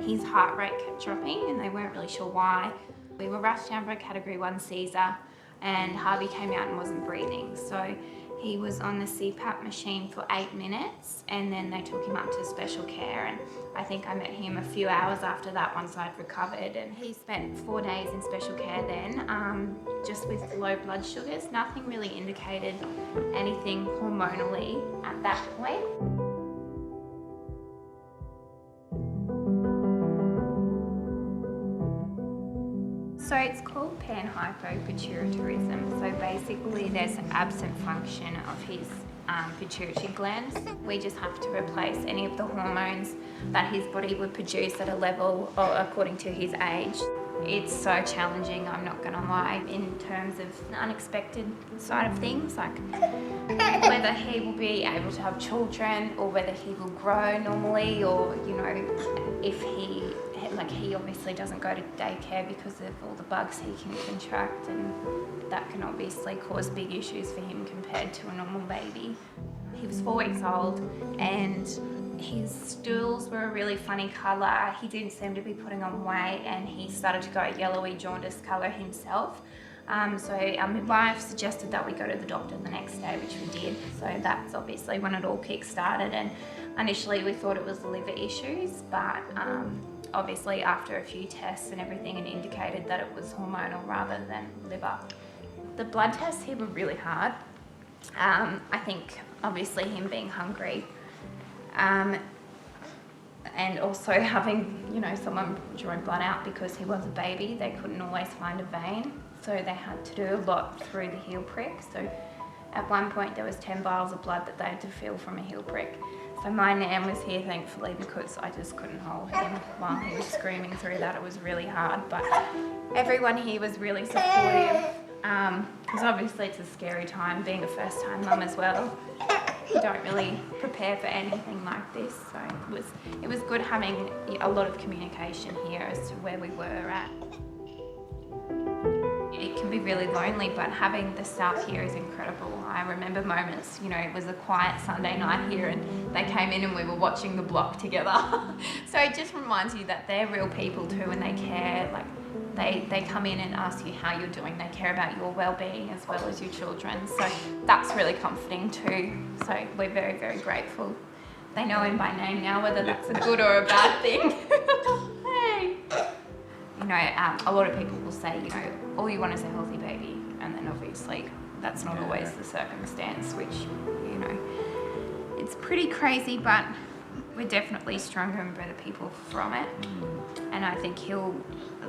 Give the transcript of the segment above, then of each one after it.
his heart rate kept dropping and they weren't really sure why. We were rushed down for a category 1 Caesar and Harvey came out and wasn't breathing. So he was on the CPAP machine for 8 minutes and then they took him up to special care, and I think I met him a few hours after that once I'd recovered, and he spent 4 days in special care then, just with low blood sugars. Nothing really indicated anything hormonally at that point. So it's called Panhypopituitarism. So basically there's an absent function of his pituitary glands. We just have to replace any of the hormones that his body would produce at a level or according to his age. It's so challenging, I'm not gonna lie, in terms of the unexpected side of things, like whether he will be able to have children or whether he will grow normally, or, you know, if he obviously doesn't go to daycare because of all the bugs he can contract, and that can obviously cause big issues for him compared to a normal baby. He was 4 weeks old and his stools were a really funny colour. He didn't seem to be putting on weight and he started to go a yellowy jaundice colour himself. So our midwife suggested that we go to the doctor the next day, which we did. So that's obviously when it all kick-started, and initially we thought it was liver issues, but obviously after a few tests and everything, it indicated that it was hormonal rather than liver. The blood tests here were really hard. I think obviously him being hungry, and also having, you know, someone drawing blood out because he was a baby, they couldn't always find a vein, so they had to do a lot through the heel prick. So at one point there was 10 vials of blood that they had to fill from a heel prick. So my nan was here thankfully, because I just couldn't hold him while he was screaming through that. It was really hard, but everyone here was really supportive, because obviously it's a scary time being a first-time mum as well. You don't really prepare for anything like this, so it was good having a lot of communication here as to where we were at. It can be really lonely, but having the staff here is incredible. I remember moments, you know, it was a quiet Sunday night here and they came in and we were watching the block together. So it just reminds you that they're real people too, and they care. Like they come in and ask you how you're doing. They care about your well-being as well as your children. So that's really comforting too. So we're very, very grateful. They know him by name now, whether that's a good or a bad thing. Hey. You know, a lot of people will say, you know, all you want is a healthy baby, and then obviously that's not always the circumstance, which, you know, it's pretty crazy, but we're definitely stronger and better people from it. And I think he'll,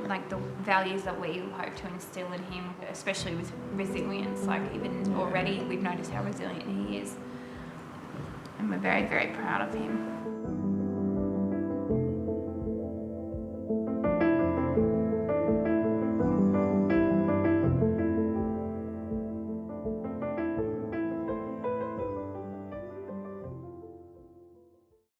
like, the values that we hope to instill in him, especially with resilience, like even already we've noticed how resilient he is, and we're very, very proud of him.